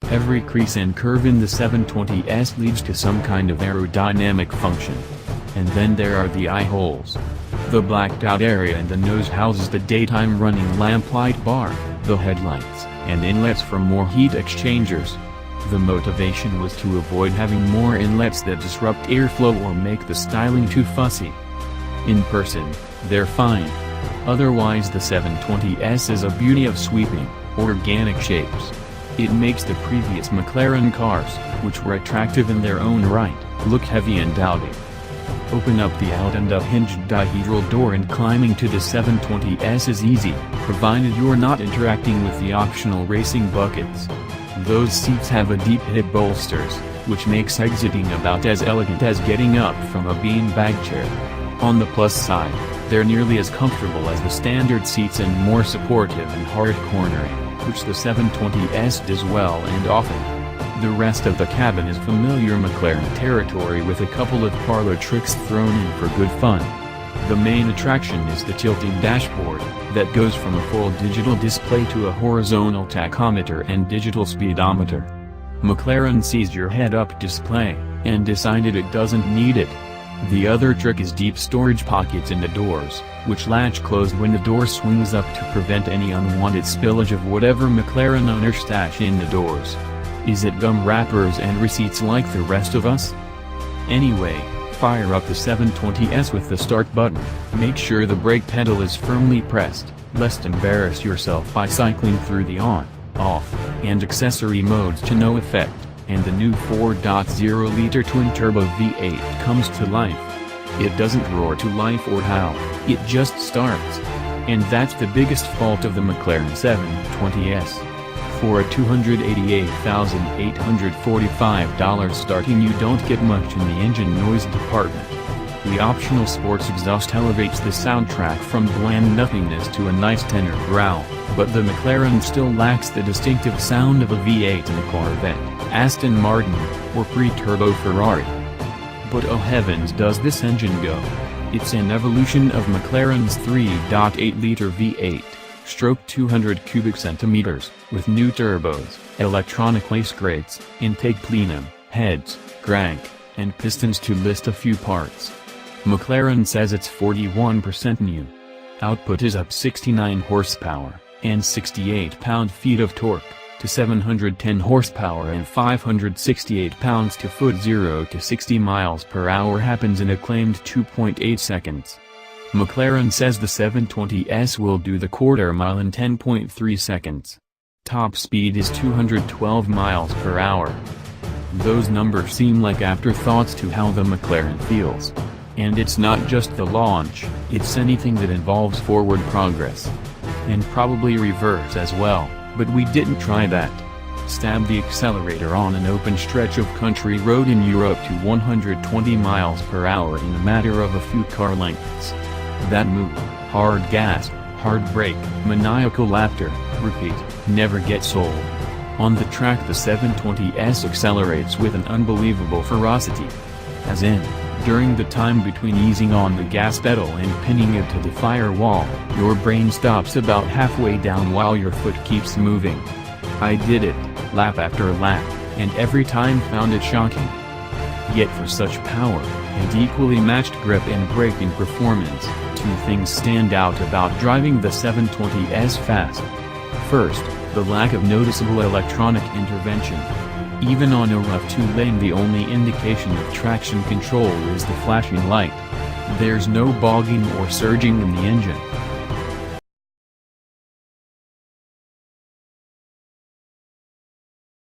Every crease and curve in the 720S leads to some kind of aerodynamic function. And then there are the eye holes. The blacked out area in the nose houses the daytime running lamplight bar, the headlights, and inlets for more heat exchangers. The motivation was to avoid having more inlets that disrupt airflow or make the styling too fussy. In person, they're fine. Otherwise the 720S is a beauty of sweeping, organic shapes. It makes the previous McLaren cars, which were attractive in their own right, look heavy and dowdy. Open up the out and hinged dihedral door and climbing to the 720S is easy, provided you're not interacting with the optional racing buckets. Those seats have a deep hip bolsters, which makes exiting about as elegant as getting up from a beanbag chair. On the plus side, they're nearly as comfortable as the standard seats and more supportive and hard cornering, which the 720S does well and often. The rest of the cabin is familiar McLaren territory with a couple of parlor tricks thrown in for good fun. The main attraction is the tilting dashboard, that goes from a full digital display to a horizontal tachometer and digital speedometer. McLaren sees your head-up display, and decided it doesn't need it. The other trick is deep storage pockets in the doors, which latch closed when the door swings up to prevent any unwanted spillage of whatever McLaren owners stash in the doors. Is it gum wrappers and receipts like the rest of us? Anyway, fire up the 720S with the start button, make sure the brake pedal is firmly pressed, lest embarrass yourself by cycling through the on, off, and accessory modes to no effect, and the new 4.0-liter twin-turbo V8 comes to life. It doesn't roar to life or howl, it just starts. And that's the biggest fault of the McLaren 720S. For a $288,845 starting you don't get much in the engine noise department. The optional sports exhaust elevates the soundtrack from bland nothingness to a nice tenor growl, but the McLaren still lacks the distinctive sound of a V8 in a Corvette, Aston Martin, or pre-turbo Ferrari. But oh heavens does this engine go! It's an evolution of McLaren's 3.8-liter V8. Stroke 200 cubic centimeters, with new turbos, electronic lace grates, intake plenum, heads, crank, and pistons to list a few parts. McLaren says it's 41% new. Output is up 69 horsepower, and 68 pound-feet of torque, to 710 horsepower and 568 pounds-to-foot. 0 to 60 miles per hour happens in a claimed 2.8 seconds. McLaren says the 720S will do the quarter mile in 10.3 seconds. Top speed is 212 miles per hour. Those numbers seem like afterthoughts to how the McLaren feels. And it's not just the launch, it's anything that involves forward progress. And probably reverse as well, but we didn't try that. Stab the accelerator on an open stretch of country road in Europe to 120 miles per hour in a matter of a few car lengths. That move, hard gas, hard brake, maniacal laughter, repeat, never gets old. On the track the 720S accelerates with an unbelievable ferocity. As in, during the time between easing on the gas pedal and pinning it to the firewall, your brain stops about halfway down while your foot keeps moving. I did it, lap after lap, and every time found it shocking. Yet for such power, and equally matched grip and braking performance, two things stand out about driving the 720S fast. First, the lack of noticeable electronic intervention. Even on a rough two-lane the only indication of traction control is the flashing light. There's no bogging or surging in the engine.